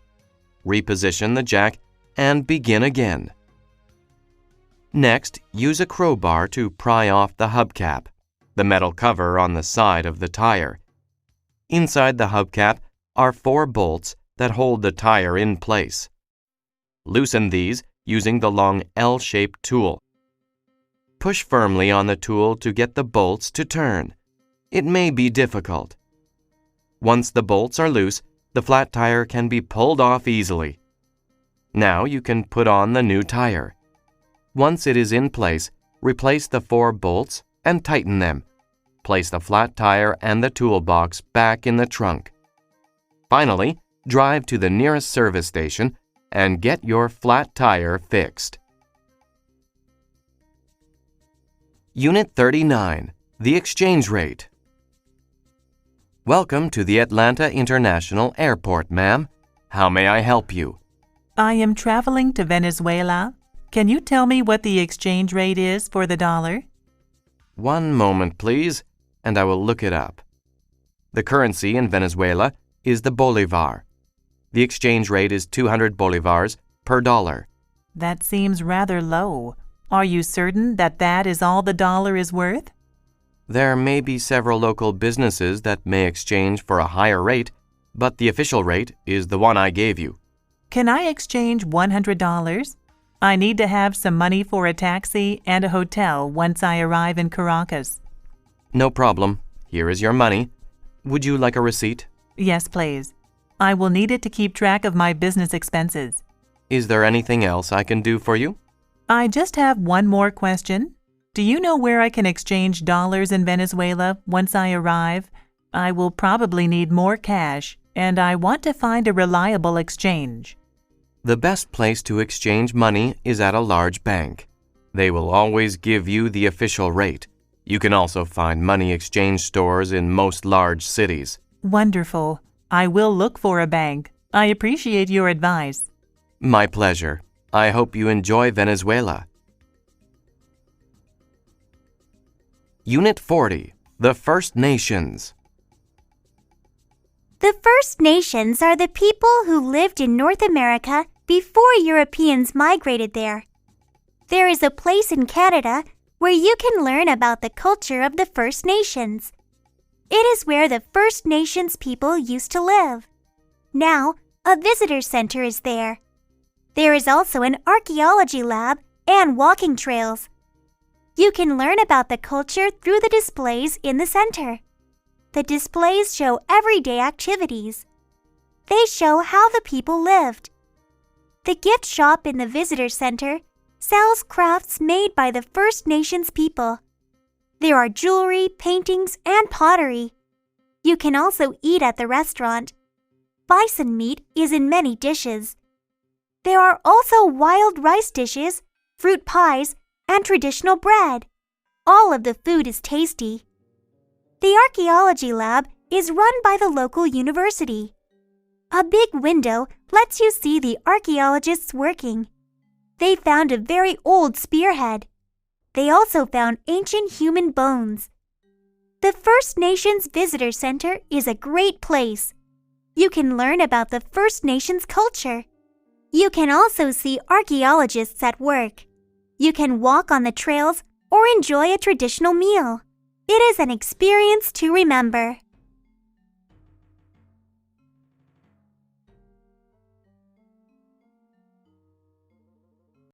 A: Reposition the jack and begin again. Next, use a crowbar to pry off the hubcap, the metal cover on the side of the tire. Inside the hubcap are 4 bolts that hold the tire in place. Loosen these using the long L-shaped tool. Push firmly on the tool to get the bolts to turn. It may be difficult. Once the bolts are loose, the flat tire can be pulled off easily. Now you can put on the new tire. Once it is in place, replace the 4 bolts and tighten them. Place the flat tire and the toolbox back in the trunk. Finally, drive to the nearest service station and get your flat tire fixed. Unit 39. The exchange rate. Welcome to the Atlanta International Airport, ma'am. How may I help you?
E: I am traveling to Venezuela. Can you tell me what the exchange rate is for the dollar?
A: One moment, please, and I will look it up. The currency in Venezuela is the bolivar. The exchange rate is 200 bolivars per dollar.
E: That seems rather low. Are you certain that that is all the dollar is worth?
A: There may be several local businesses that may exchange for a higher rate, but the official rate is the one I gave you.
E: Can I exchange $100? I need to have some money for a taxi and a hotel once I arrive in Caracas.
A: No problem. Here is your money. Would you like a receipt?
E: Yes, please. I will need it to keep track of my business expenses.
A: Is there anything else I can do for you?
E: I just have one more question. Do you know where I can exchange dollars in Venezuela once I arrive? I will probably need more cash, and I want to find a reliable exchange.
A: The best place to exchange money is at a large bank. They will always give you the official rate. You can also find money exchange stores in most large cities.
E: Wonderful. I will look for a bank. I appreciate your advice.
A: My pleasure. I hope you enjoy Venezuela. Unit 40, The First Nations.
D: The First Nations are the people who lived in North America before Europeans migrated there. There is a place in Canada where you can learn about the culture of the First Nations. It is where the First Nations people used to live. Now, a visitor center is there. There is also an archaeology lab and walking trails. You can learn about the culture through the displays in the center. The displays show everyday activities. They show how the people lived. The gift shop in the visitor center sells crafts made by the First Nations people. There are jewelry, paintings, and pottery. You can also eat at the restaurant. Bison meat is in many dishes. There are also wild rice dishes, fruit pies, and traditional bread. All of the food is tasty. The archaeology lab is run by the local university. A big window lets you see the archaeologists working. They found a very old spearhead. They also found ancient human bones. The First Nations Visitor Center is a great place. You can learn about the First Nations culture. You can also see archaeologists at work. You can walk on the trails or enjoy a traditional meal. It is an experience to remember.